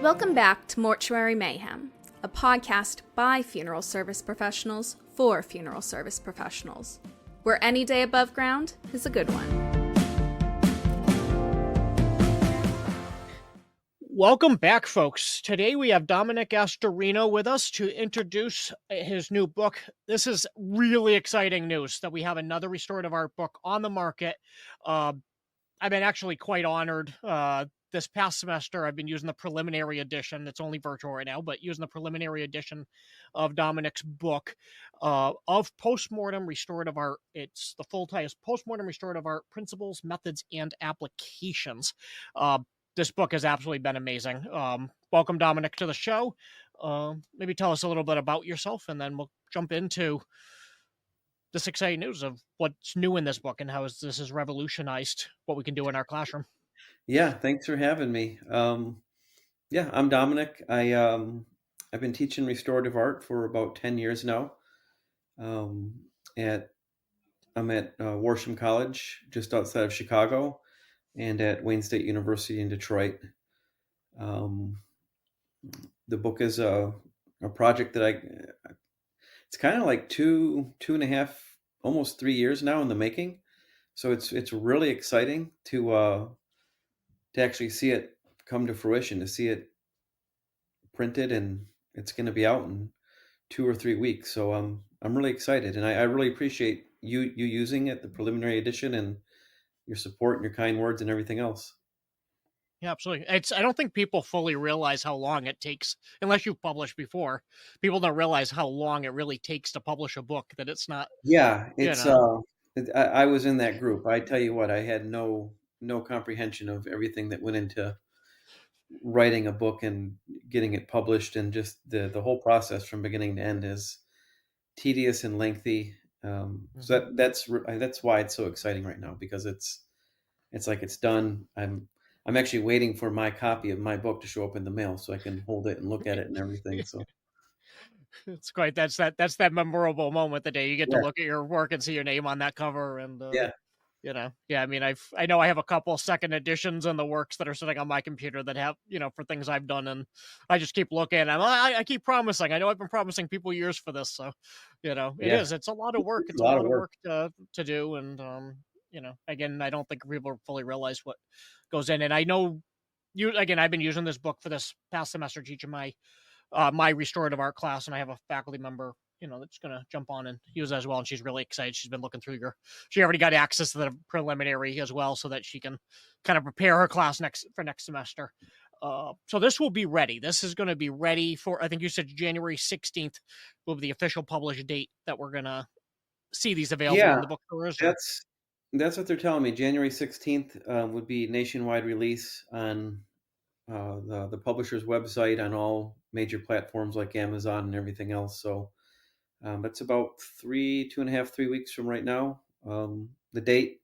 Welcome back to Mortuary Mayhem, a podcast by funeral service professionals for funeral service professionals, where any day above ground is a good one. Welcome back, folks. Today we have Dominic Astorino with us to introduce his new book. This is really exciting news that we have another restorative art book on the market. I've been actually quite honored. This past semester, I've been using the preliminary edition. It's only virtual right now, but using the preliminary edition of Dominic's book of Postmortem Restorative Art. It's the full title is Postmortem Restorative Art: Principles, Methods, and Applications. This book has absolutely been amazing. Welcome, Dominic, to the show. Maybe tell us a little bit about yourself, and then we'll jump into this exciting news of what's new in this book and how this has revolutionized what we can do in our classroom. Yeah, thanks for having me. I'm Dominic. I've been teaching restorative art for about 10 years now. I'm at Worsham College, just outside of Chicago, and at Wayne State University in Detroit. The book is a project that it's kind of like two and a half, almost 3 years now in the making. So it's really exciting to actually see it come to fruition, to see it printed, and it's going to be out in 2 or 3 weeks. So I'm really excited, and I really appreciate you using it, the preliminary edition, and your support and your kind words and everything else. Yeah, absolutely. I don't think people fully realize how long it takes, unless you've published before. People don't realize how long it really takes to publish a book, that it's not. Yeah, I was in that group. I tell you what, I had no comprehension of everything that went into writing a book and getting it published, and just the whole process from beginning to end is tedious and lengthy. So that's why it's so exciting right now, because it's like it's done. I'm actually waiting for my copy of my book to show up in the mail so I can hold it and look at it and everything. So It's quite that's that memorable moment, the day you get to yeah, look at your work and see your name on that cover. And yeah. I mean, I know I have a couple second editions in the works that are sitting on my computer that have, for things I've done, and I just keep looking. I keep promising. I know I've been promising people years for this, so it's a lot of work. It's a lot of work to do, and again, I don't think people fully realize what goes in. And I know I've been using this book for this past semester teaching my restorative art class, and I have a faculty member that's going to jump on and use it as well, and she's really excited. She's been looking through she already got access to the preliminary as well, so that she can kind of prepare her class for next semester. So this will be ready. This is going to be ready for, I think you said January 16th will be the official published date that we're going to see these available in the bookstores. That's what they're telling me. January 16th would be nationwide release on the publisher's website, on all major platforms like Amazon and everything else. So that's about 2.5, 3 weeks from right now. The date,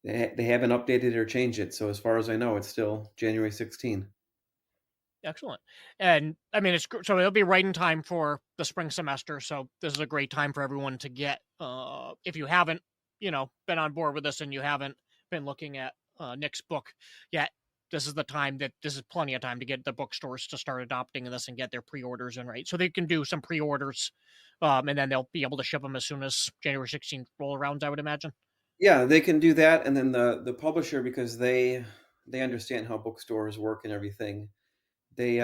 they haven't updated or changed it. So as far as I know, it's still January 16th. Excellent. And I mean, so it'll be right in time for the spring semester. So this is a great time for everyone to get, if you haven't, been on board with this and you haven't been looking at Nick's book yet, this is plenty of time to get the bookstores to start adopting this and get their pre-orders in, right? So they can do some pre-orders, and then they'll be able to ship them as soon as January 16th roll around, I would imagine. Yeah, they can do that. And then the publisher, because they understand how bookstores work and everything, they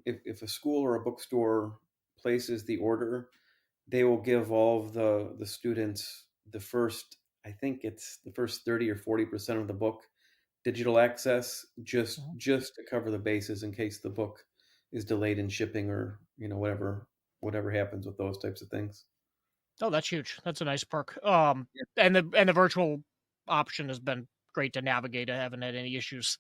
if a school or a bookstore places the order, they will give all of the students the first, I think it's the first 30 or 40% of the book digital access, just to cover the bases in case the book is delayed in shipping, or whatever happens with those types of things. Oh, that's huge. That's a nice perk. And the virtual option has been great to navigate. I haven't had any issues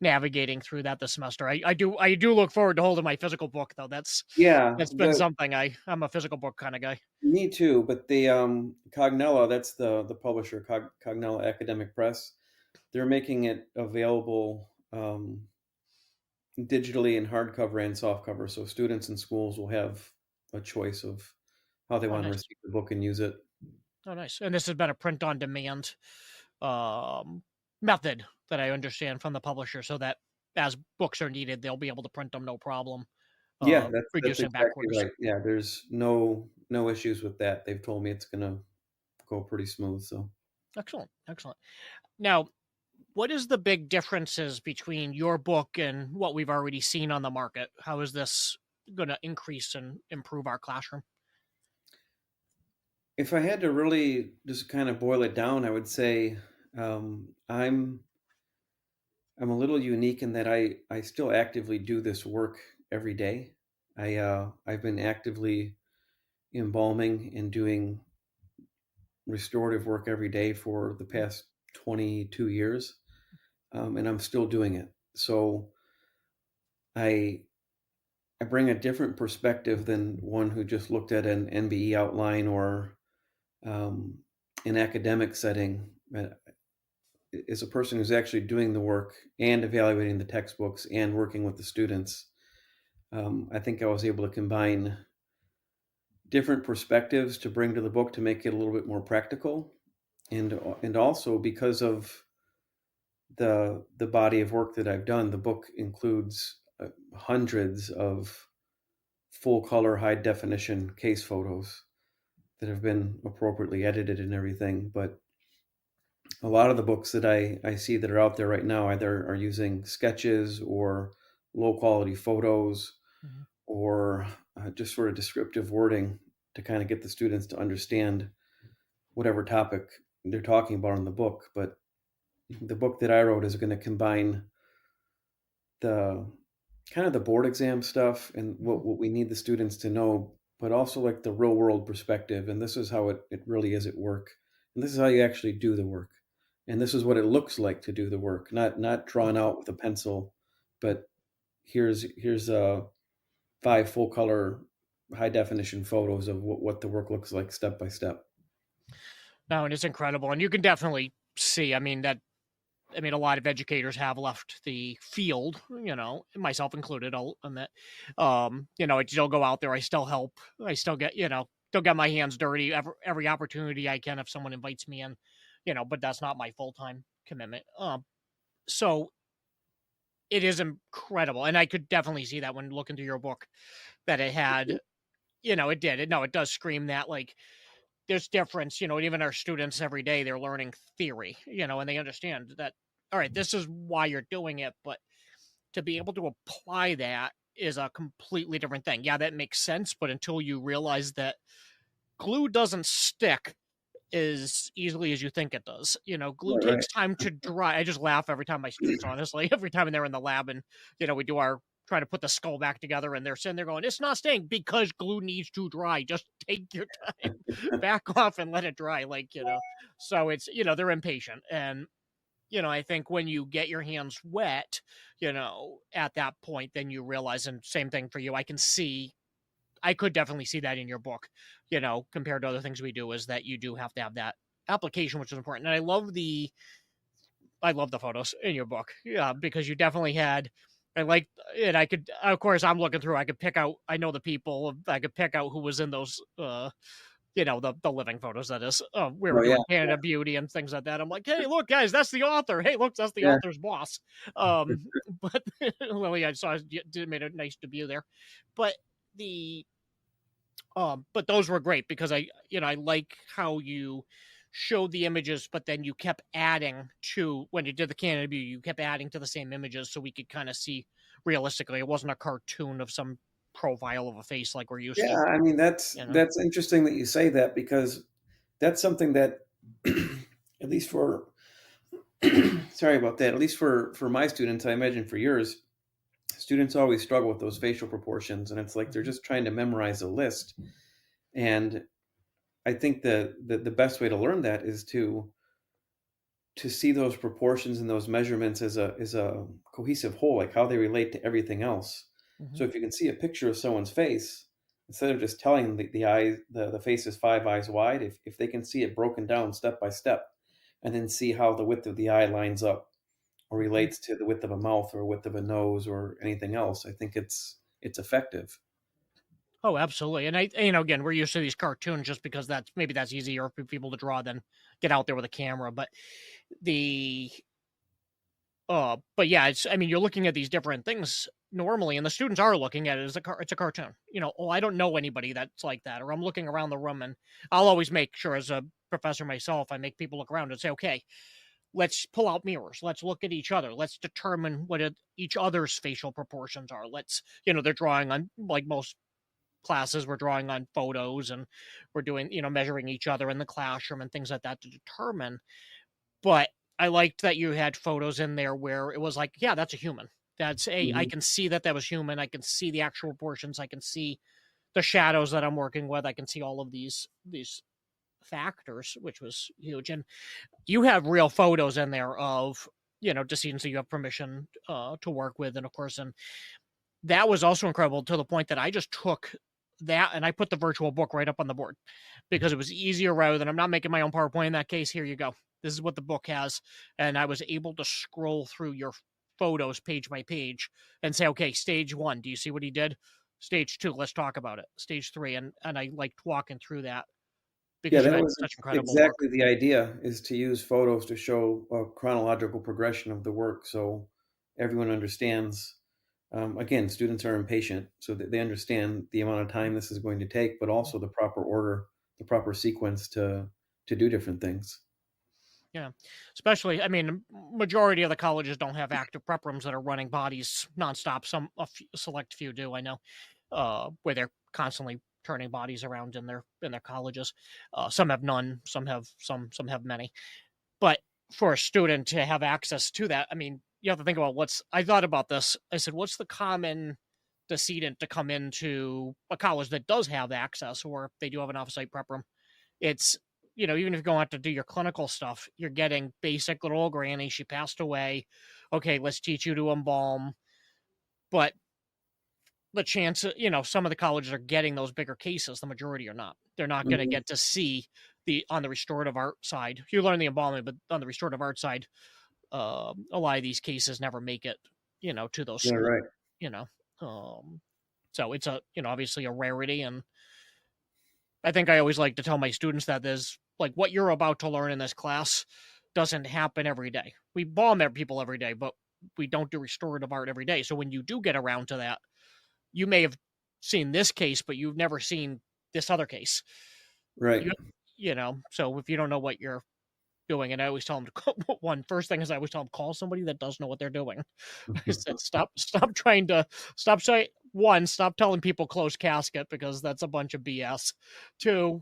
navigating through that this semester. I do look forward to holding my physical book, though. That's been something. I'm a physical book kind of guy. Me too, but the Cognella, that's the publisher, Cognella Academic Press. They're making it available digitally in hardcover and softcover, so students and schools will have a choice of how they want to receive the book and use it. Oh, nice. And this has been a print-on-demand method that I understand from the publisher, so that as books are needed, they'll be able to print them no problem, Yeah, that's reducing back exactly orders. right. Yeah, there's no issues with that. They've told me it's gonna go pretty smooth. So Excellent, excellent. Now, what is the big differences between your book and what we've already seen on the market? How is this going to increase and improve our classroom? if I had to really just kind of boil it down, I would say I'm a little unique in that I still actively do this work every day. I've been actively embalming and doing restorative work every day for the past 22 years, and I'm still doing it. So I I bring a different perspective than one who just looked at an NBE outline or um, an academic setting. Is a person who's actually doing the work and evaluating the textbooks and working with the students. I think I was able to combine different perspectives to bring to the book to make it a little bit more practical, and also because of the body of work that I've done, the book includes hundreds of full color, high definition case photos that have been appropriately edited and everything. But a lot of the books that I see that are out there right now either are using sketches or low quality photos Mhm. or just sort of descriptive wording to kind of get the students to understand whatever topic they're talking about in the book. But the book that I wrote is going to combine the kind of the board exam stuff and Mhm. what we need the students to know, but also like the real world perspective. And this is how it really is at work. And this is how you actually do the work. And this is what it looks like to do the work, not drawn out with a pencil, but here's 5 full color high definition photos of what the work looks like step by step. No, and it's incredible, and you can definitely see. I mean, a lot of educators have left the field, myself included. I'll admit, I still go out there. I still help. I still get, still get my hands dirty every opportunity I can if someone invites me in, but that's not my full time commitment. So it is incredible, and I could definitely see that when looking through your book that it had, it did. No, it does scream that like there's difference, even our students every day, they're learning theory, and they understand that, all right, this is why you're doing it, but to be able to apply that is a completely different thing. Yeah, that makes sense, but until you realize that glue doesn't stick as easily as you think it does. Glue Right, right. takes time to dry. I just laugh every time my students, honestly, every time they're in the lab and, we do our trying to put the skull back together and they're sitting there going, it's not staying because glue needs to dry. Just take your time, back off and let it dry. Like, so it's, they're impatient. And, I think when you get your hands wet, at that point, then you realize, and same thing for you, I could definitely see that in your book, compared to other things we do, is that you do have to have that application, which is important. And I love the photos in your book. Yeah, because you definitely had, I like, and I could, of course, I'm looking through, I could pick out, I know the people, I could pick out who was in those, the living photos, that is. We were Oh yeah, doing Canada Beauty and things like that. I'm like, hey, look, guys, that's the author. Hey, look, that's the yeah. author's boss. But Lily, I saw did made a nice debut there. But the but those were great because I like how you showed the images, but then you kept adding to, when you did the Canada Beauty, you kept adding to the same images so we could kind of see realistically. It wasn't a cartoon of some profile of a face like we're used Yeah, to, I mean that's you know. that's interesting that you say that because that's something that at least for sorry about that, at least for my students, I imagine for yours, students always struggle with those facial proportions and it's like they're Mhm. just trying to memorize a list. And I think the best way to learn that is to see those proportions and those measurements as a cohesive whole, like how they relate to everything else. Mhm. So if you can see a picture of someone's face, instead of just telling the eye the face is 5 eyes wide, if they can see it broken down step by step, and then see how the width of the eye lines up or Mhm. relates to the width of a mouth or width of a nose or anything else, I think it's effective. Oh, absolutely. And again, we're used to these cartoons just because that's easier for people to draw than get out there with a camera. But the But yeah, I mean, you're looking at these different things normally, and the students are looking at it as it's a cartoon. Oh, I don't know anybody that's like that, or I'm looking around the room, and I'll always make sure, as a professor myself, I make people look around and say, okay, let's pull out mirrors. Let's look at each other. Let's determine what each other's facial proportions are. They're drawing on, like most classes, we're drawing on photos, and we're doing, measuring each other in the classroom and things like that to determine. But I liked that you had photos in there where it was like, yeah, that's a human. I Mhm. can see that was human. I can see the actual proportions. I can see the shadows that I'm working with. I can see all of these factors, which was huge. And you have real photos in there of, decedents that you have permission to work with, and of course, and that was also incredible, to the point that I just took that and I put the virtual book right up on the board, because it was easier, rather than, I'm not making my own PowerPoint in that case. Here you go. This is what the book has. And I was able to scroll through your photos page by page and say, okay, stage 1, do you see what he did? Stage 2, let's talk about it. Stage 3. And I liked walking through that Yeah, because you that had was such incredible work. exactly the idea, is to use photos to show a chronological progression of the work so everyone understands. Again, students are impatient, so that they understand the amount of time this is going to take, but also the proper order, the proper sequence to do different things. Yeah, especially, I mean, majority of the colleges don't have active prep rooms that are running bodies nonstop. A select few do, I know, where they're constantly turning bodies around in their colleges. Some have none, some have many. But for a student to have access to that, I mean, you have to think about I thought about this. I said, what's the common decedent to come into a college that does have access, or if they do have an offsite prep room? It's, even if you're going out to do your clinical stuff, you're getting basic little old granny. She passed away. Okay, let's teach you to embalm. But the chance, some of the colleges are getting those bigger cases. The majority are not. They're not going to Mhm. get to see on the restorative art side. You learn the embalming, but on the restorative art side, a lot of these cases never make it, to those Yeah, schools, right. you know. Um, so it's obviously a rarity. And I think I always like to tell my students that there's, like, what you're about to learn in this class doesn't happen every day. We balm people every day, but we don't do restorative art every day. So when you do get around to that, you may have seen this case, but you've never seen this other case. Right. You, so if you don't know what you're doing, and I always tell them to call, first thing is, I always tell them, call somebody that does know what they're doing. I said, stop telling people closed casket, because that's a bunch of BS. Two,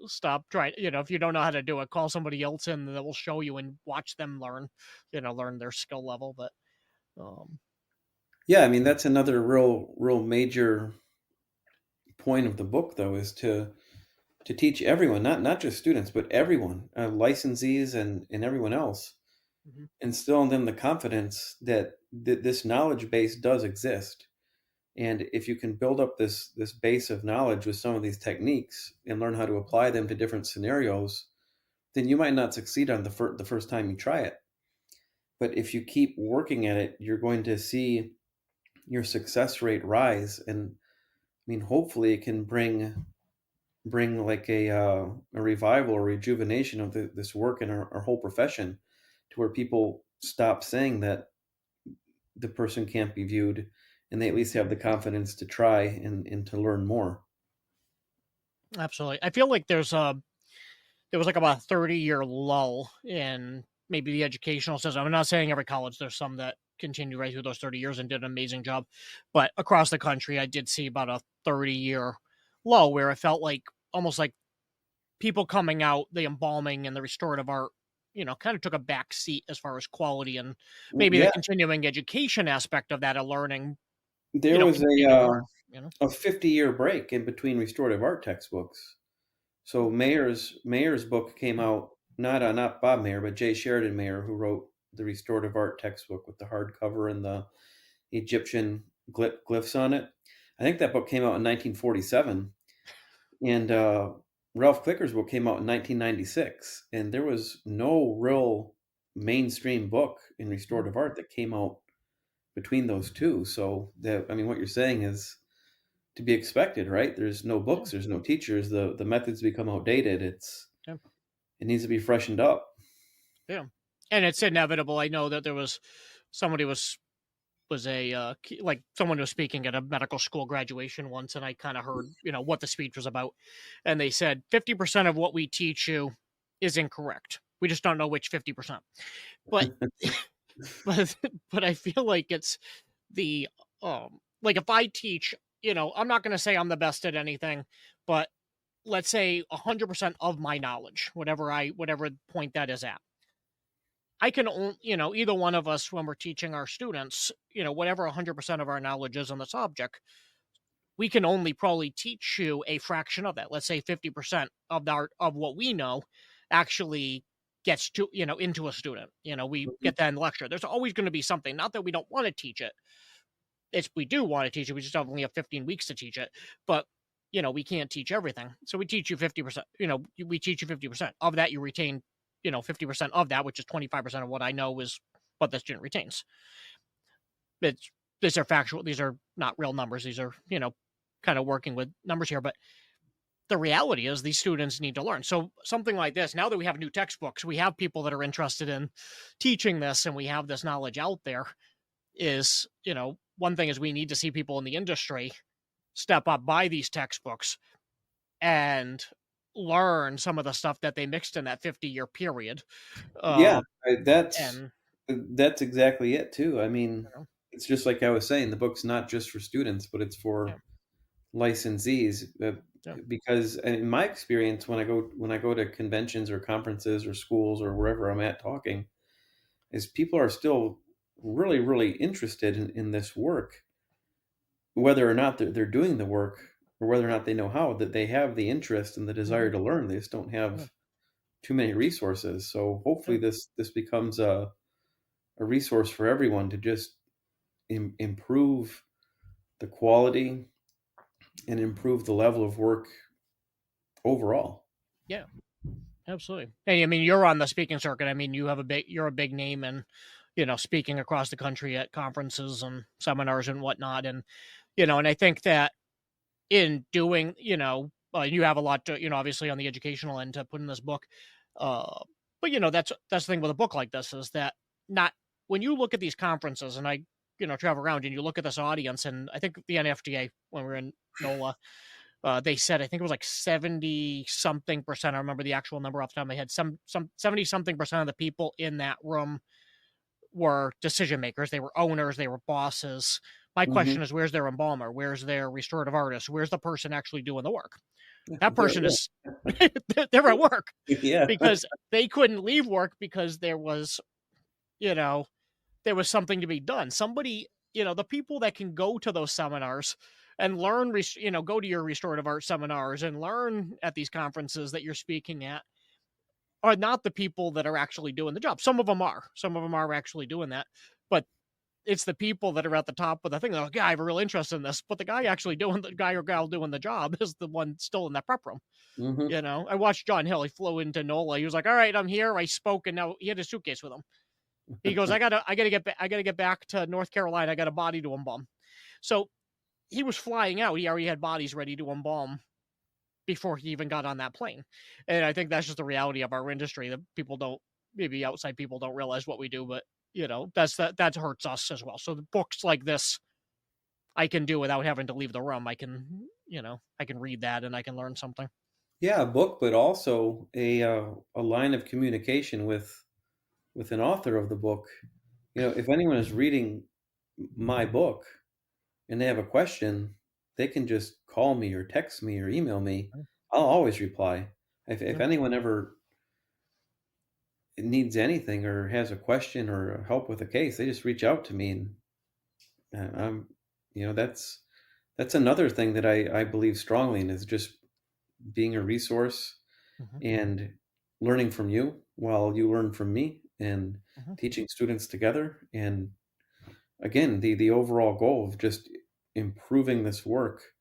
stop trying, if you don't know how to do it, call somebody else in that will show you, and watch them learn their skill level. But um Yeah, I mean, that's another real major point of the book, though, is to teach everyone, not just students, but everyone, licensees and everyone else, mhm, instill in them the confidence that this knowledge base does exist. And if you can build up this base of knowledge with some of these techniques and learn how to apply them to different scenarios, then you might not succeed on the first time you try it. But if you keep working at it, you're going to see your success rate rise. And I mean, hopefully, it can bring like a revival or rejuvenation of this work in our whole profession, to where people stop saying that the person can't be viewed, and they at mhm. least have the confidence to try and to learn more. Absolutely. I feel like there was like about a 30-year lull in maybe the educational system. I'm not saying every college, there's some that continued right through those 30 years and did an amazing job. But across the country, I did see about a 30-year lull, where it felt like, almost like, people coming out, the embalming and the restorative art, kind of took a back seat as far as quality, and maybe the Yeah, continuing education aspect of that, of learning, there was continued on, you know? a 50-year break in between restorative art textbooks. So Mayer's book came out, not Bob Mayer, but Jay Sheridan Mayer, who wrote the restorative art textbook with the hardcover and the Egyptian glyphs on it. I think that book came out in 1947, and Ralph Klicker's book came out in 1996, and there was no real mainstream book in restorative art that came out between those two. So I mean, what you're saying is to be expected, right? There's no Yeah, books, there's no teachers, the methods become outdated. yeah, It needs to be freshened up. yeah. and it's inevitable. I know that there was somebody was like someone was speaking at a medical school graduation once, and I kind of heard, what the speech was about, and they said 50% of what we teach you is incorrect. We just don't know which 50%. But but but I feel like it's the like if I teach, I'm not going to say I'm the best at anything, but let's say 100% of my knowledge, whatever point that is at. I can only, either one of us, when we're teaching our students, whatever 100% of our knowledge is on the subject, we can only probably teach you a fraction of that. Let's say 50% of what we know actually gets to, into a student. We get that in the lecture. There's always going to be something, not that we don't want to teach it. We do want to teach it. We just only have 15 weeks to teach it, but we can't teach everything. So we teach you 50%, we teach you 50% of that. You retain 50% of that, which is 25% of what I know is what the student retains. These are factual. These are not real numbers. These are, kind of working with numbers here. But the reality is these students need to learn. So something like this, now that we have new textbooks, we have people that are interested in teaching this, and we have this knowledge out there, is, one thing is we need to see people in the industry step up, buy these textbooks, and learn some of the stuff that they mixed in that 50-year period. Yeah, that's And exactly it too. I mean, you know, it's just like I was saying, the book's not just for students, but it's yeah, for licensees. yeah, Because in my experience, when I go to conventions or conferences or schools or wherever I'm at talking, is people are still really, really interested in this work, whether or not they're doing the work or whether or not they know how, that they have the interest and the desire mhm, to learn. They just don't yeah, have too many resources. So hopefully yeah, this becomes a resource for everyone to just improve the quality and improve the level of work overall. yeah, absolutely. Hey, I mean, you're on the speaking circuit. I mean, you're a big name, and speaking across the country at conferences and seminars and whatnot, and and I think that in doing, you have a lot to, obviously on the educational end to put in this book. But that's the thing with a book like this, is that not when you look at these conferences, and I, travel around, and you look at this audience, and I think the NFDA, when we were in NOLA, they said, I think it was like 70 something percent. I remember the actual number off the top of my head. Some 70 something percent of the people in that room were decision makers. They were owners. They were bosses. My Hmm. question is, where's their embalmer? Where's their restorative artist? Where's the person actually doing the work? Yeah, That person is they're at work, yeah. because they couldn't leave work because you know, there was something to be done. Somebody, the people that can go to those seminars and learn, go to your restorative art seminars and learn at these conferences that you're speaking at, are not the people that are actually doing the job. Some of them are. Some of them are actually doing that. But it's the people that are at the top of the thing. They're like, yeah, I have a real interest in this. But the guy or gal doing the job is the one still in that prep room. Hmm. I watched John Hill. He flew into NOLA. He was like, all right, I'm here. I spoke. And now he had his suitcase with him. He goes, I gotta get back to North Carolina. I got a body to embalm. So he was flying out. He already had bodies ready to embalm before he even got on that plane. And I think that's just the reality of our industry, that people don't, maybe outside people don't realize what we do, but that hurts us as well. So the books like this, I can do without having to leave the room. I can read that and I can learn something. Yeah, a book, but also a line of communication with an author of the book. If anyone is reading my book and they have a question, they can just call me or text me or email me. I'll always reply. If Yeah. anyone ever needs anything or has a question or help with a case, they just reach out to me, and I'm, that's another thing that I believe strongly in, is just being a resource Mhm, and learning from you while you learn from me, and mhm. teaching students together. And again, the overall goal of just improving this work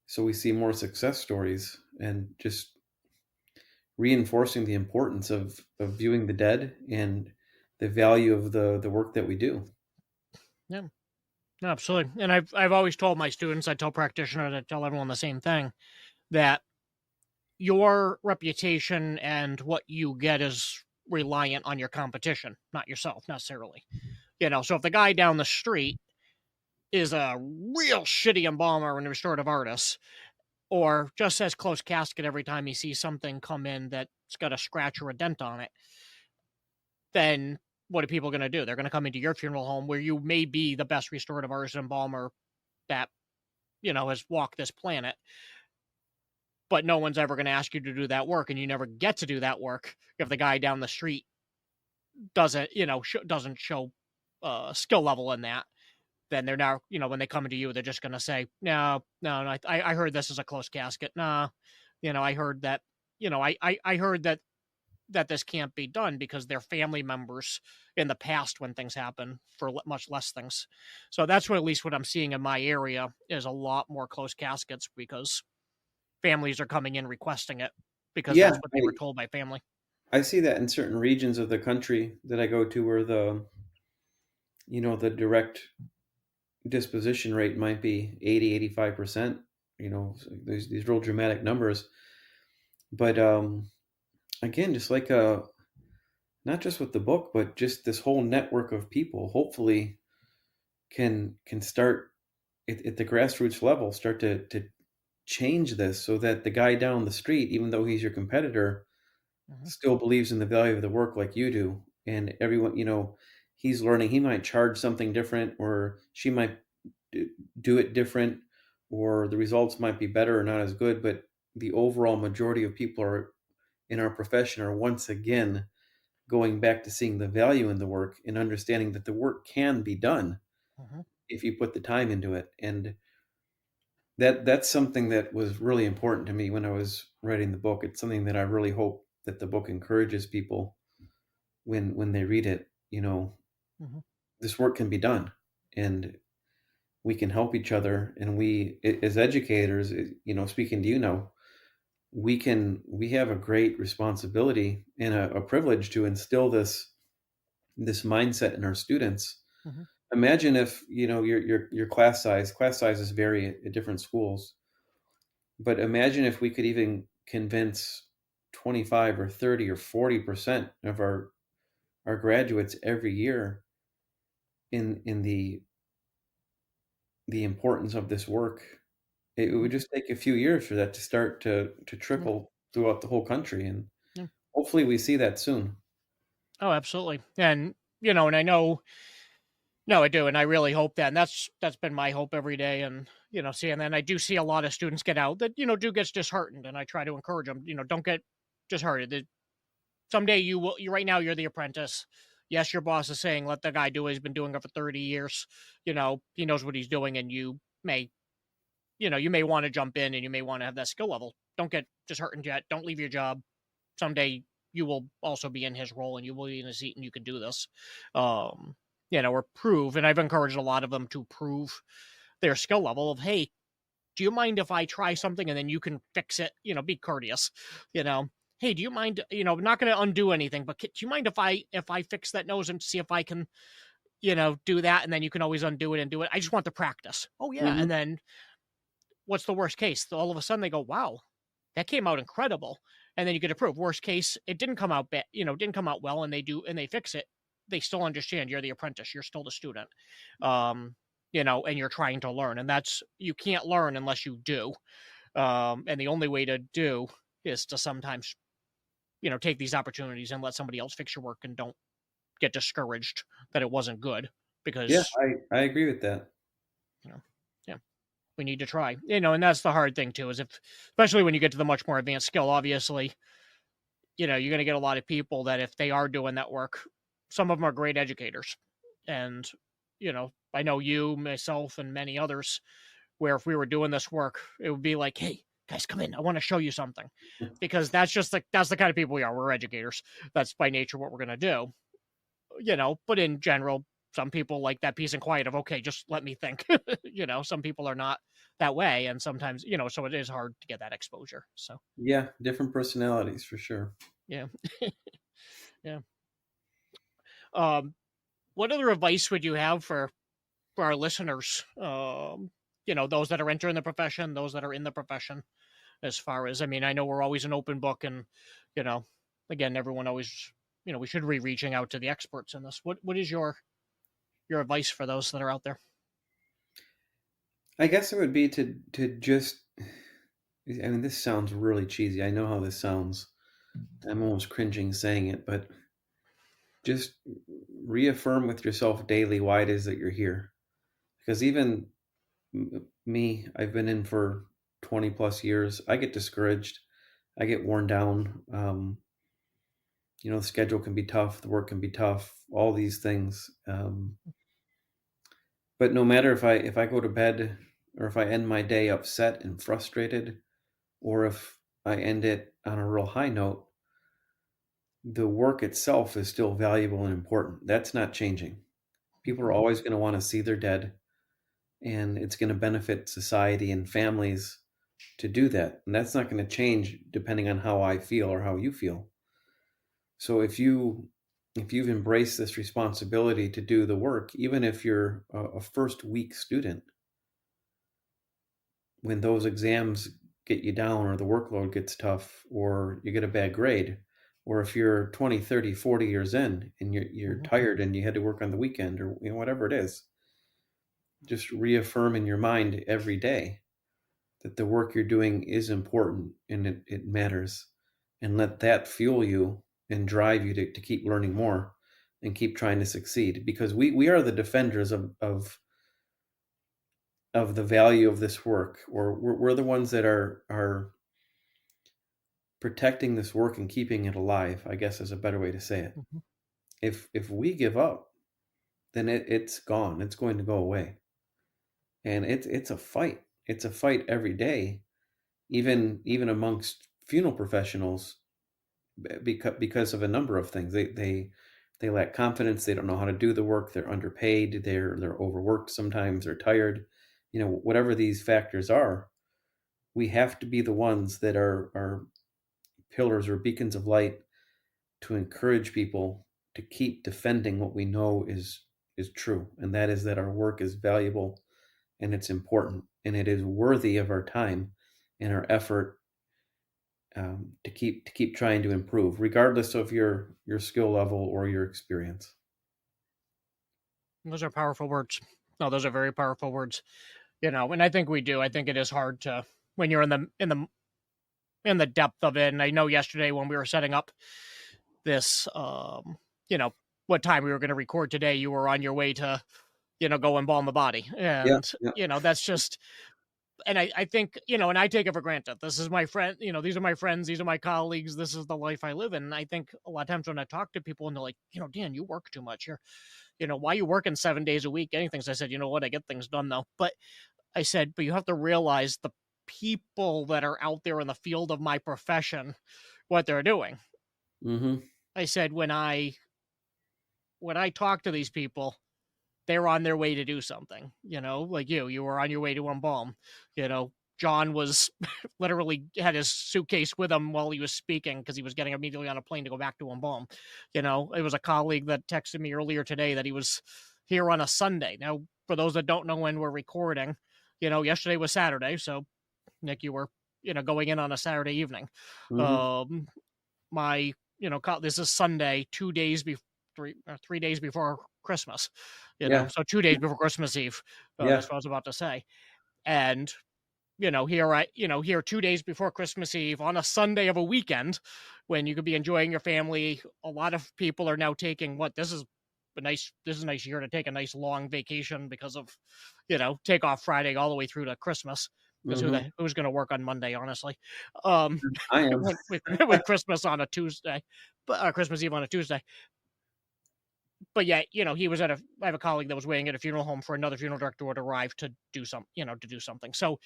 so we see more success stories, and just reinforcing the importance of viewing the dead and the value of the work that we do. Yeah, no, absolutely. And I've always told my students, I tell practitioners, I tell everyone the same thing, that your reputation and what you get is reliant on your competition, not yourself necessarily. So if the guy down the street is a real shitty embalmer and restorative artist, or just says close casket every time he sees something come in that's got a scratch or a dent on it, then what are people going to do? They're going to come into your funeral home where you may be the best restorative artist and embalmer that, has walked this planet, but no one's ever going to ask you to do that work, and you never get to do that work if the guy down the street doesn't, doesn't show skill level in that. Then they're now, when they come into you, they're just going to say, no, I heard this is a close casket. No, I heard that, I heard that this can't be done because they're family members in the past when things happen for much less things. So that's what, at least what I'm seeing in my area, is a lot more close caskets because families are coming in requesting it because Yeah, that's what they were told by family. I see that in certain regions of the country that I go to where the direct disposition rate might be 80-85%, these real dramatic numbers. But again, just like not just with the book, but just this whole network of people hopefully can start at the grassroots level, start to change this so that the guy down the street, even though he's your competitor, still believes in the value of the work like you do. And everyone, he's learning, he might charge something different, or she might do it different, or the results might be better or not as good, but the overall majority of people are in our profession are once again going back to seeing the value in the work and understanding that the work can be done if you put the time into it. And that's something that was really important to me when I was writing the book. It's something that I really hope that the book encourages people when they read it. This work can be done, and we can help each other. And we, as educators, speaking to we have a great responsibility and a privilege to instill this mindset in our students. Imagine if your class sizes vary at different schools, but imagine if we could even convince 25 or 30 or 40% of our graduates every year in the importance of this work. It would just take a few years for that to start to trickle throughout the whole country, and hopefully we see that soon. Oh, absolutely. And and I know, no, I do, and I really hope that, and that's been my hope every day. And and then I do see a lot of students get out that do get disheartened, and I try to encourage them. Don't get disheartened. Someday you will. You right now you're the apprentice. Yes, your boss is saying let the guy do it. He's been doing it for 30 years. He knows what he's doing, and you may want to jump in, and you may want to have that skill level. Don't get disheartened yet. Don't leave your job. Someday you will also be in his role, and you will be in his seat, and you can do this. Or prove. And I've encouraged a lot of them to prove their skill level of, hey, do you mind if I try something and then you can fix it? Be courteous. Hey, do you mind? I'm not going to undo anything, but do you mind if I fix that nose and see if I can, do that, and then you can always undo it and do it. I just want the practice. Oh yeah, and then what's the worst case? All of a sudden they go, wow, that came out incredible. And then you get approved. Worst case, it didn't come out bad, didn't come out well, and they fix it. They still understand you're the apprentice. You're still the student. And you're trying to learn. And you can't learn unless you do. And the only way to do is to sometimes, take these opportunities and let somebody else fix your work, and don't get discouraged that it wasn't good, because I agree with that. We need to try, and that's the hard thing too, is especially when you get to the much more advanced skill, obviously, you're going to get a lot of people that if they are doing that work, some of them are great educators. And, I know you, myself, and many others, where if we were doing this work, it would be like, hey, guys, come in. I want to show you something, because that's the kind of people we are. We're educators. That's by nature what we're going to do, but in general, some people like that peace and quiet of, okay, just let me think. Some people are not that way. And sometimes, so it is hard to get that exposure. So yeah, different personalities for sure. Yeah. Yeah. What other advice would you have for our listeners? Those that are entering the profession, those that are in the profession, as far as, I know we're always an open book, and, again, everyone always we should be reaching out to the experts in this. What is your advice for those that are out there? I guess it would be to just, I mean, this sounds really cheesy. I know how this sounds. I'm almost cringing saying it, but just reaffirm with yourself daily why it is that you're here. Because even me, I've been in for 20 plus years. I get discouraged. I get worn down. The schedule can be tough. The work can be tough. All these things. But no matter if I go to bed or if I end my day upset and frustrated, or if I end it on a real high note, the work itself is still valuable and important. That's not changing. People are always going to want to see their dead, and it's going to benefit society and families to do that. And that's not going to change depending on how I feel or how you feel. So if you've embraced this responsibility to do the work, even if you're a first week student, when those exams get you down or the workload gets tough or you get a bad grade, or if you're 20, 30, 40 years in and you're tired and you had to work on the weekend or whatever it is, just reaffirm in your mind every day that the work you're doing is important and it matters, and let that fuel you and drive you to keep learning more and keep trying to succeed, because we are the defenders of the value of this work, or we're the ones that are protecting this work and keeping it alive, I guess is a better way to say it. If we give up, then it's gone. It's going to go away. And it's a fight. It's a fight every day, even amongst funeral professionals, because of a number of things. They lack confidence. They don't know how to do the work. They're underpaid. They're overworked sometimes. They're tired. Whatever these factors are, we have to be the ones that are pillars or beacons of light to encourage people to keep defending what we know is true, and that is that our work is valuable and it's important and it is worthy of our time and our effort, to keep trying to improve, regardless of your skill level or your experience. Those are powerful words. No, those are very powerful words. And I think we do. I think it is hard to, when you're in the depth of it. And I know yesterday when we were setting up this, what time we were going to record today, you were on your way to, go embalm the body. Yeah, And, yeah. that's just, and I think, and I take it for granted. This is my friend, these are my friends, these are my colleagues, this is the life I live in. And I think a lot of times when I talk to people and they're like, Dan, you work too much. Why are you working 7 days a week, getting things? I said, you know what, I get things done though. But I said, but you have to realize the people that are out there in the field of my profession, what they're doing. Mm-hmm. I said, when I talk to these people, they're on their way to do something, like you were on your way to embalm. John was literally had his suitcase with him while he was speaking because he was getting immediately on a plane to go back to embalm. It was a colleague that texted me earlier today that he was here on a Sunday. Now, for those that don't know when we're recording, yesterday was Saturday. So, Nick, you were, going in on a Saturday evening. Mm-hmm. My, this is Sunday, 3 days before Christmas, Yeah. so 2 days before Christmas Eve. Yeah. That's what I was about to say. And, here 2 days before Christmas Eve on a Sunday of a weekend when you could be enjoying your family. A lot of people are now taking this is a nice year to take a nice long vacation because of, take off Friday all the way through to Christmas. Because Mm-hmm. who's going to work on Monday, honestly? I am. with Christmas on a Tuesday, but Christmas Eve on a Tuesday. But yeah, he was I have a colleague that was waiting at a funeral home for another funeral director to arrive to do something. So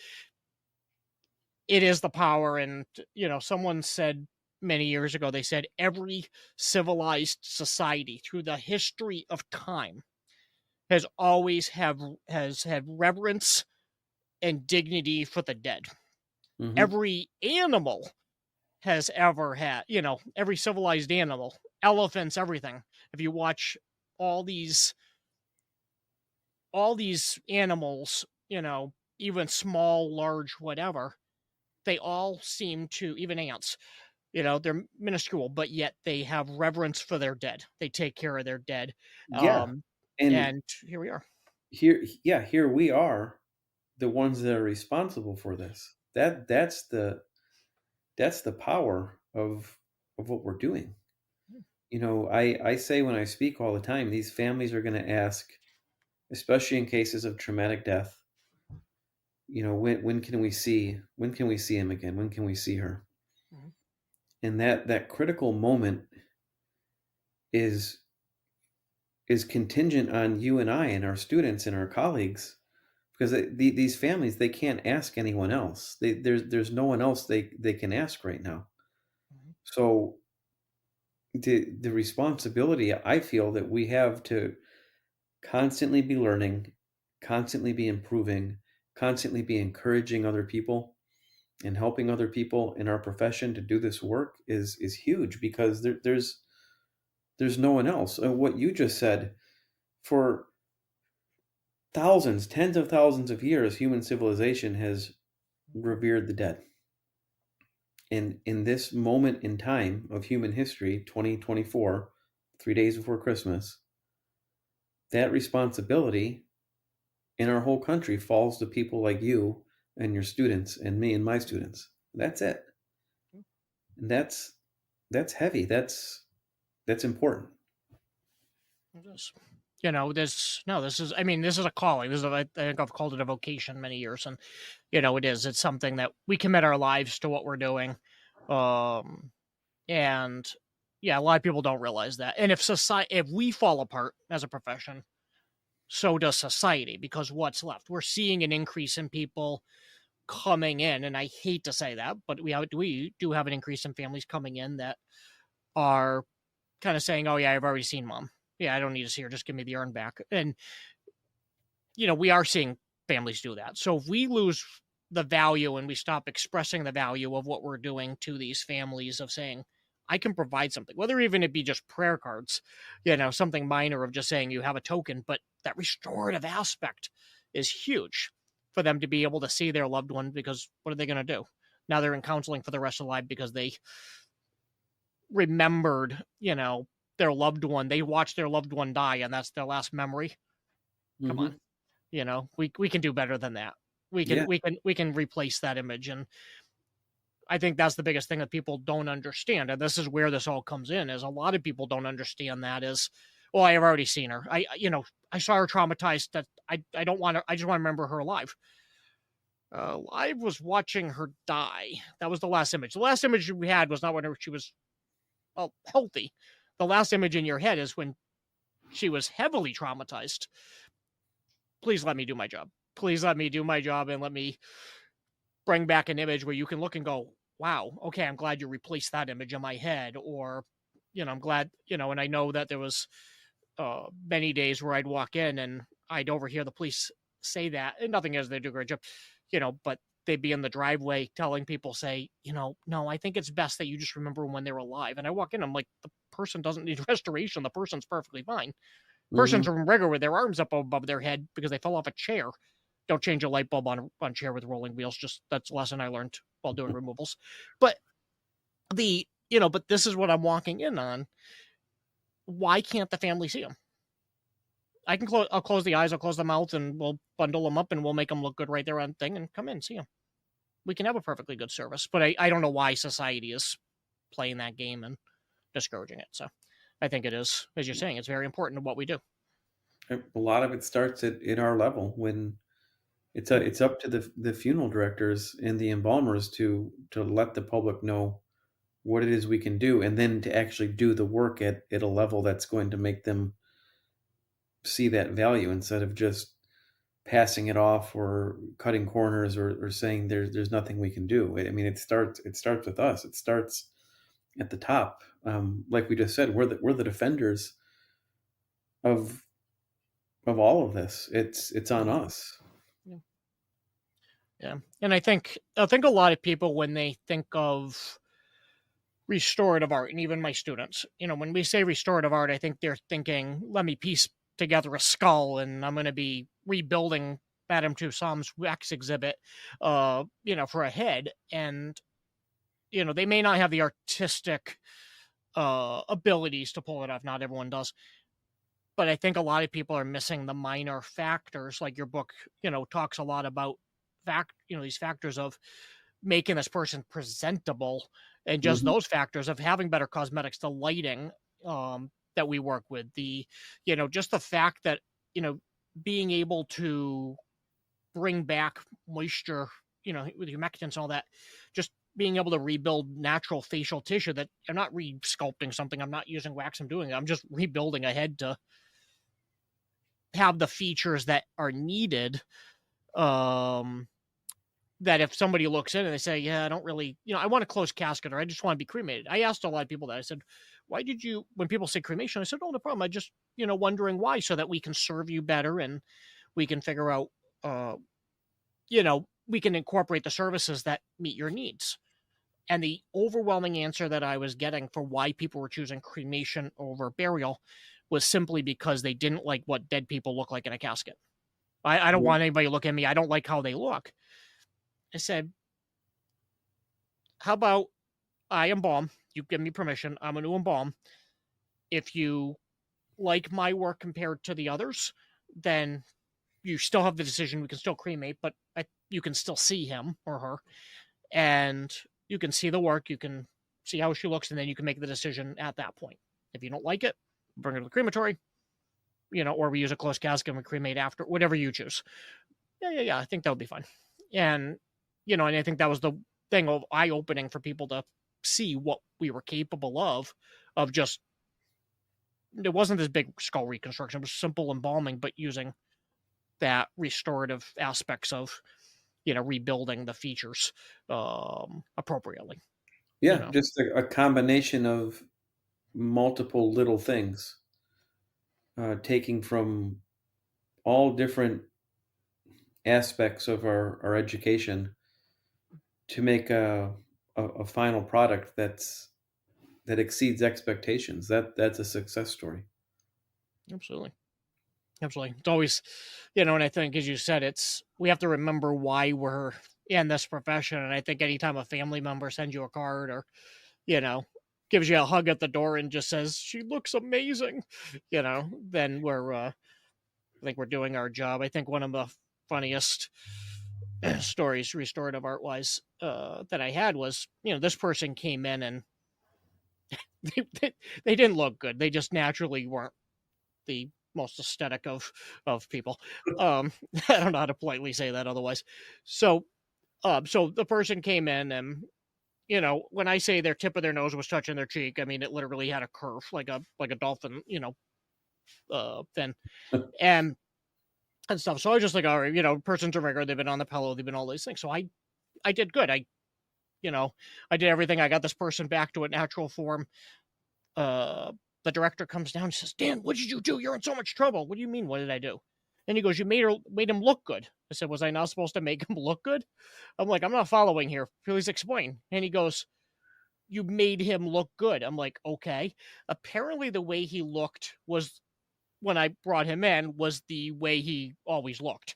it is the power. And, someone said many years ago, they said every civilized society through the history of time has had reverence and dignity for the dead. Mm-hmm. Every animal has ever had, every civilized animal, elephants, everything. If you watch all these animals, even small, large, whatever, they all seem to, even ants, They're minuscule, but yet they have reverence for their dead. They take care of their dead. Yeah. Um, And and here we are. here we are, the ones that are responsible for this. That's the power of what we're doing. I say when I speak all the time, these families are going to ask, especially in cases of traumatic death, when can we see him again? When can we see her? Mhm. And that critical moment is is contingent on you and I and our students and our colleagues, because these families, they can't ask anyone else. There's no one else they can ask right now. Mhm. So the responsibility I feel that we have to constantly be learning, constantly be improving, constantly be encouraging other people and helping other people in our profession to do this work is huge, because there's no one else. What you just said, for thousands, tens of thousands of years, human civilization has revered the dead. And in this moment in time of human history, 2024, 3 days before Christmas, that responsibility in our whole country falls to people like you and your students and me and my students. That's it. And that's heavy. That's important. It is. This is a calling. I think I've called it a vocation many years. And, it's something that we commit our lives to what we're doing. Um, and yeah, a lot of people don't realize that. And if we fall apart as a profession, so does society, because what's left? We're seeing an increase in people coming in. And I hate to say that, but we do have an increase in families coming in that are kind of saying, "Oh yeah, I've already seen mom. Yeah, I don't need to see her. Just give me the urn back." And we are seeing families do that. So if we lose the value and we stop expressing the value of what we're doing to these families, of saying, I can provide something, whether even it be just prayer cards, something minor of just saying you have a token, but that restorative aspect is huge for them to be able to see their loved one, because what are they going to do? Now they're in counseling for the rest of their life because they remembered, their loved one. They watched their loved one die, and that's their last memory. Come on. Hmm. We can do better than that. We can Yeah. we can replace that image. And I think that's the biggest thing that people don't understand. And this is where this all comes in, is a lot of people don't understand that is, well, I have already seen her. I saw her traumatized, that I don't want to, I just want to remember her alive. I was watching her die. That was the last image. The last image we had was not when she was, well, healthy. The last image in your head is when she was heavily traumatized. Please let me do my job. Please let me do my job, and let me bring back an image where you can look and go, wow, okay, I'm glad you replaced that image in my head. Or, I'm glad, and I know that there was many days where I'd walk in and I'd overhear the police say that, and nothing is, they do a great job, but they'd be in the driveway telling people, say, no, I think it's best that you just remember when they were alive. And I walk in, I'm like, the person doesn't need restoration. The person's perfectly fine. Persons Hmm. from rigor with their arms up above their head because they fell off a chair. Don't change a light bulb on a chair with rolling wheels. Just, that's a lesson I learned while doing removals. But but this is what I'm walking in on. Why can't the family see them? I'll close the eyes, I'll close the mouth, and we'll bundle them up and we'll make them look good right there on thing and come in, see them. We can have a perfectly good service. But I don't know why society is playing that game and discouraging it. So I think it is, as you're saying, it's very important to what we do. A lot of it starts at our level, when it's up to the funeral directors and the embalmers to let the public know what it is we can do, and then to actually do the work at a level that's going to make them see that value, instead of just passing it off or cutting corners, or saying there's nothing we can do. I mean, it starts with us. It starts at the top. Like we just said, we're the defenders of all of this. It's on us. Yeah. Yeah. And I think a lot of people, when they think of restorative art, and even my students, when we say restorative art, I think they're thinking, let me piece together a skull and I'm going to be rebuilding Madame Tussauds wax exhibit, for a head. And they may not have the artistic abilities to pull it off. Not everyone does. But I think a lot of people are missing the minor factors. Like your book, talks a lot about these factors of making this person presentable, and just Mhm. those factors of having better cosmetics, the lighting that we work with, just the fact that, being able to bring back moisture, with humectants and all that, just being able to rebuild natural facial tissue, that I'm not re-sculpting something, I'm not using wax, I'm doing it. I'm just rebuilding a head to have the features that are needed. That if somebody looks in and they say, yeah, I don't really, I want a closed casket, or I just want to be cremated. I asked a lot of people that. I said, why did you, when people say cremation, I said, oh, no problem. I just, wondering why, so that we can serve you better, and we can figure out, uh, we can incorporate the services that meet your needs. And the overwhelming answer that I was getting for why people were choosing cremation over burial was simply because they didn't like what dead people look like in a casket. I don't Yeah. want anybody to look at me. I don't like how they look. I said, how about I embalm? You give me permission. I'm going to embalm. If you like my work compared to the others, then you still have the decision. We can still cremate, but you can still see him or her, and you can see the work. You can see how she looks, and then you can make the decision at that point. If you don't like it, bring it to the crematory, or we use a closed casket and we cremate after, whatever you choose. Yeah. I think that would be fine. And, and I think that was the thing of eye-opening for people to see what we were capable of just, it wasn't this big skull reconstruction. It was simple embalming, but using that restorative aspects of, rebuilding the features appropriately. Yeah, just a combination of multiple little things, taking from all different aspects of our education to make a final product that exceeds expectations. That's a success story. Absolutely. It's always, and I think, as you said, we have to remember why we're in this profession. And I think anytime a family member sends you a card, or, gives you a hug at the door and just says, she looks amazing, then I think we're doing our job. I think one of the funniest stories, restorative art wise, that I had was, this person came in and they didn't look good. They just naturally weren't the most aesthetic of people. I don't know how to politely say that otherwise. So so the person came in, and when I say their tip of their nose was touching their cheek, I mean it literally had a curve, like a dolphin, fin, and stuff. So I was just like, all right, person's a rigger, they've been on the pillow, they've been all these things. So I did good. I did everything. I got this person back to a natural form. The director comes down and says, Dan, what did you do? You're in so much trouble. What do you mean? What did I do? And he goes, you made him look good. I said, was I not supposed to make him look good? I'm like, I'm not following here. Please explain. And he goes, you made him look good. I'm like, okay. Apparently the way he looked was, when I brought him in, was the way he always looked.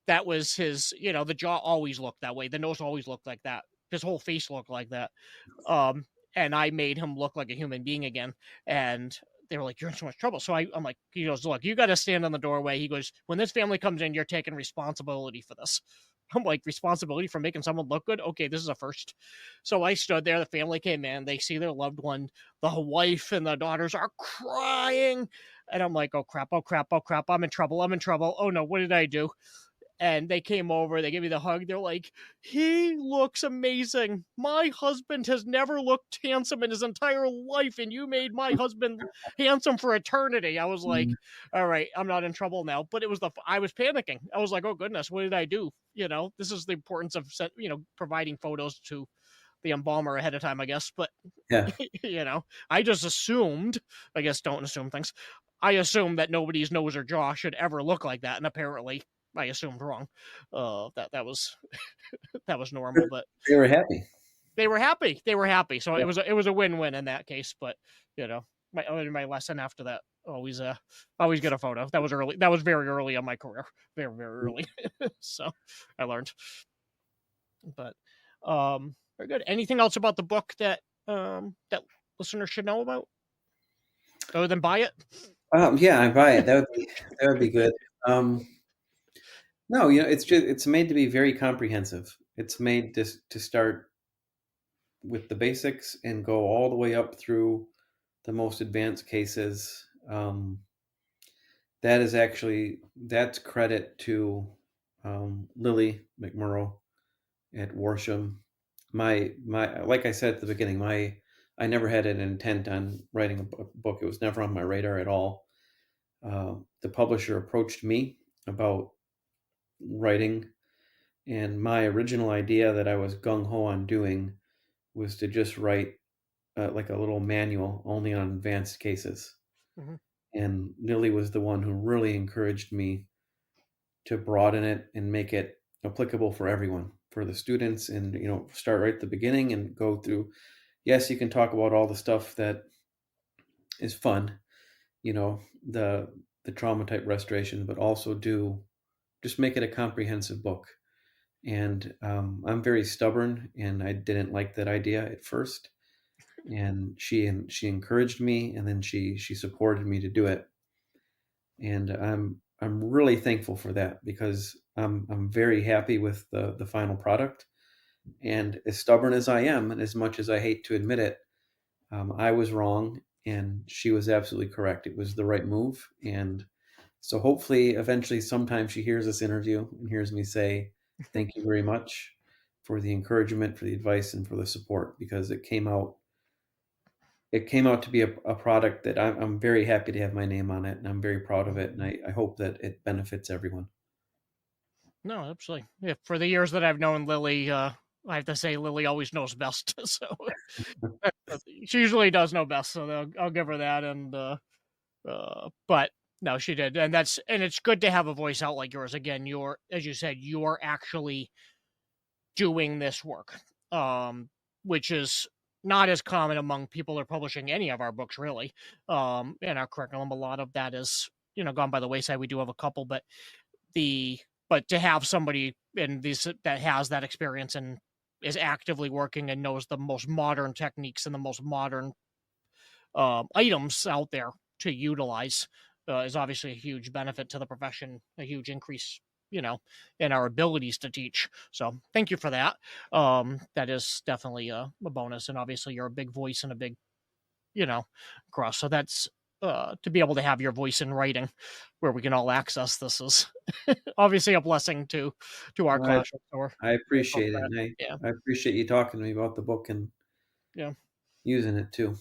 That was his, the jaw always looked that way. The nose always looked like that. His whole face looked like that. Um, and I made him look like a human being again. And they were like, you're in so much trouble. So I'm like, he goes, look, you got to stand on the doorway. He goes, when this family comes in, you're taking responsibility for this. I'm like, responsibility for making someone look good? Okay, this is a first. So I stood there. The family came in. They see their loved one. The wife and the daughters are crying. And I'm like, oh, crap, oh, crap, oh, crap. I'm in trouble. I'm in trouble. Oh, no, what did I do? And they came over, they gave me the hug. They're like, he looks amazing. My husband has never looked handsome in his entire life, and you made my husband handsome for eternity. I was like, all right, I'm not in trouble now. But I was panicking. I was like, oh goodness, what did I do? This is the importance of, providing photos to the embalmer ahead of time, I guess. But, Yeah. I just assumed, I guess don't assume things. I assumed that nobody's nose or jaw should ever look like that. And apparently I assumed wrong. That was that was normal, but They were happy. They were happy. They were happy. So Yeah. it was a win-win in that case. But my lesson after that, always get a photo. That was early. That was very early in my career. Very, very early. So I learned. But Very good. Anything else about the book that that listeners should know about, other than buy it? Yeah, I buy it. That would be good. No, it's made to be very comprehensive. It's made to start with the basics and go all the way up through the most advanced cases. That's credit to Lily McMurrow at Worsham. My like I said at the beginning, I never had an intent on writing a book. It was never on my radar at all. The publisher approached me about writing, and my original idea that I was gung ho on doing was to just write like a little manual only on advanced cases. Mhm. And Lily was the one who really encouraged me to broaden it and make it applicable for everyone, for the students, and start right at the beginning and go through. Yes, you can talk about all the stuff that is fun, you know, the trauma type restoration, but also just make it a comprehensive book. And I'm very stubborn, and I didn't like that idea at first. And she encouraged me, and then she supported me to do it. And I'm really thankful for that, because I'm very happy with the final product. And as stubborn as I am, and as much as I hate to admit it, I was wrong, and she was absolutely correct. It was the right move. And so hopefully, eventually, sometime she hears this interview and hears me say, "Thank you very much for the encouragement, for the advice, and for the support," because it came out to be a product that I'm very happy to have my name on it, and I'm very proud of it, and I hope that it benefits everyone. No, absolutely. Yeah, for the years that I've known Lily, I have to say Lily always knows best. So she usually does know best. So I'll give her that. And but no, she did, and it's good to have a voice out like yours. Again, you're, as you said, you're actually doing this work, which is not as common among people who are publishing any of our books, really. In our curriculum, a lot of that is gone by the wayside. We do have a couple, but the but to have somebody in this that has that experience and is actively working and knows the most modern techniques and the most modern items out there to utilize is obviously a huge benefit to the profession, a huge increase, in our abilities to teach. So thank you for that. That is definitely a bonus, and obviously you're a big voice and a big, cross. So that's to be able to have your voice in writing, where we can all access this, is obviously a blessing to our Well, classroom. So we're I grateful appreciate for it, that. and Yeah, I appreciate you talking to me about the book and yeah. using it too.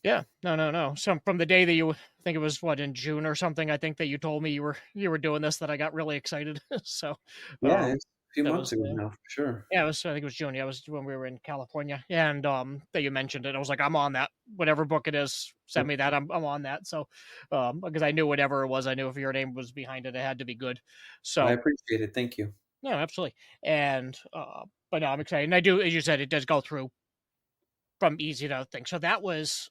Yeah, no, no, no. So from the day that I think it was what, in June or something, I think that you told me you were doing this, that I got really excited. So, Yeah, um, it's a few that months was ago now, for sure. yeah, I think it was June. Yeah, it was when we were in California, and that you mentioned it. I was like, I'm on that. Whatever book it is, send Yep. me that. I'm on that. So, because I knew whatever it was, I knew if your name was behind it, it had to be good. I So, appreciate it. Thank you. no, absolutely. And but no, I'm excited. And I do, as you said, it does go through from easy to things. So that was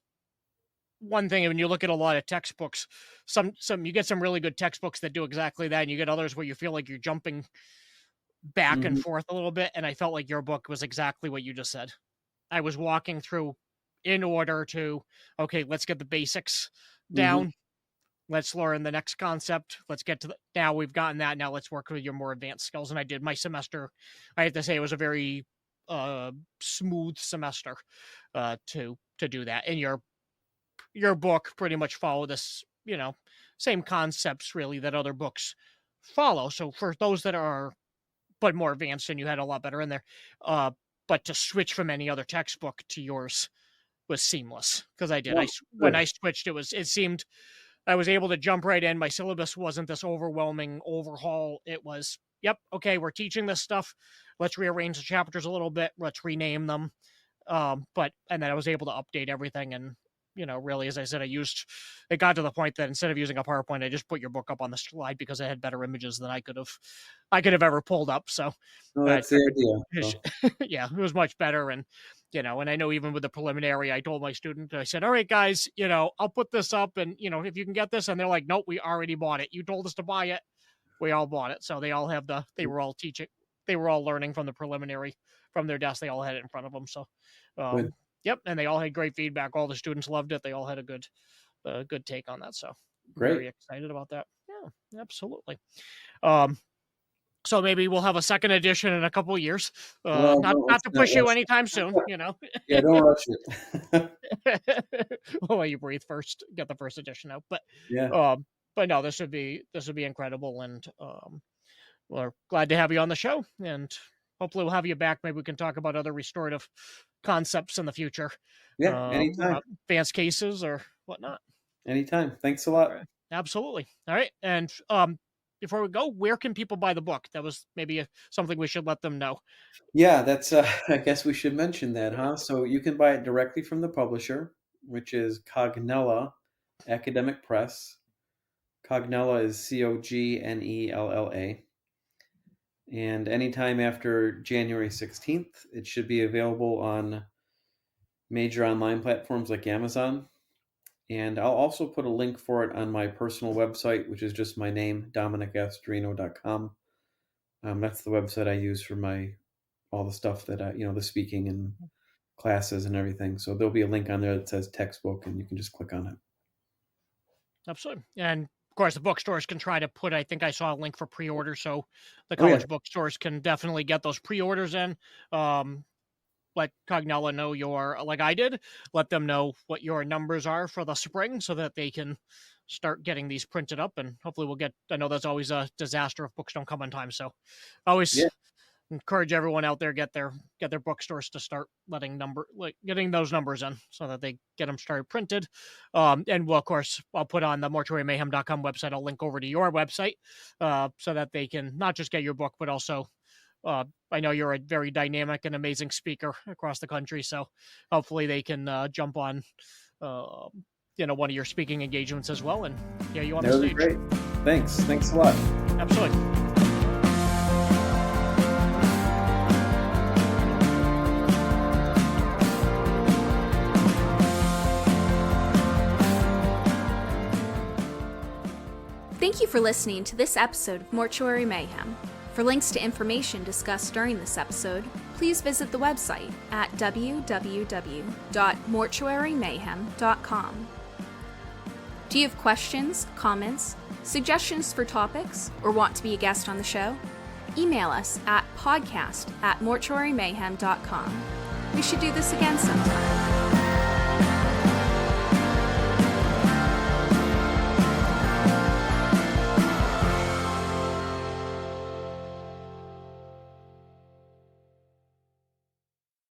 one thing. When you look at a lot of textbooks, some you get some really good textbooks that do exactly that, and you get others where you feel like you're jumping back and Hmm. forth a little bit. And I felt like your book was exactly what you just said. I was walking through in order to, okay, let's get the basics Hmm. down. Let's learn the next concept. Let's get to now we've gotten that. Now let's work with your more advanced skills. And I did. My semester, I have to say, it was a very smooth semester to do that. And your book pretty much followed this, same concepts really that other books follow. So for those that are but more advanced, and you had a lot better in there. Uh, but to switch from any other textbook to yours was seamless, because I did. Well, When good. I switched, it seemed I was able to jump right in. My syllabus wasn't this overwhelming overhaul. It was, yep, okay, we're teaching this stuff. Let's rearrange the chapters a little bit. Let's rename them. And then I was able to update everything. And, really, as I said, it got to the point that instead of using a PowerPoint, I just put your book up on the slide, because it had better images than I could have ever pulled up. So No, I that's the idea. So, yeah, it was much better. And, and I know even with the preliminary, I told my student, I said, all right, guys, I'll put this up, and, if you can get this. And they're like, nope, we already bought it. You told us to buy it. We all bought it. So they all have they were all they were all learning from the preliminary from their desk. They all had it in front of them. So, Good. yep. And they all had great feedback. All the students loved it. They all had a good take on that. So I'm Great. very excited about that. Yeah, absolutely. So maybe we'll have a second edition in a couple of years. Well, not let's to not push you rush anytime soon, you know. it. Yeah, don't rush it. We'll let you breathe first, get the first edition out. Yeah. But no, this would be incredible, and we're glad to have you on the show, and hopefully we'll have you back. Maybe we can talk about other restorative concepts in the future. Yeah, anytime. About advanced cases or whatnot. Anytime. Thanks a lot. All right. Absolutely. All right. And before we go, where can people buy the book? That was maybe something we should let them know. Yeah, that's I guess we should mention that, huh? So you can buy it directly from the publisher, which is Cognella Academic Press. Cognella is Cognella. And anytime after January 16th, it should be available on major online platforms like Amazon. And I'll also put a link for it on my personal website, which is just my name, DominicAstorino.com. That's the website I use for all the stuff that the speaking and classes and everything. So there'll be a link on there that says textbook, and you can just click on it. Absolutely. And of course, the bookstores can try to put, I think I saw a link for pre-order. So the college bookstores can definitely get those pre-orders in. Let Cognella know like I did, let them know what your numbers are for the spring so that they can start getting these printed up, and hopefully I know that's always a disaster if books don't come on time. So always encourage everyone out there, get their bookstores to start getting those numbers in so that they get them started printed. And well, of course, I'll put on the mortuarymayhem.com website, I'll link over to your website so that they can not just get your book, but also I know you're a very dynamic and amazing speaker across the country, so hopefully they can jump on, one of your speaking engagements as well and hear you on the stage. Great. Thanks a lot. Absolutely. Thank you for listening to this episode of Mortuary Mayhem. For links to information discussed during this episode, please visit the website at www.mortuarymayhem.com. Do you have questions, comments, suggestions for topics, or want to be a guest on the show? Email us at podcast@mortuarymayhem.com. We should do this again sometime.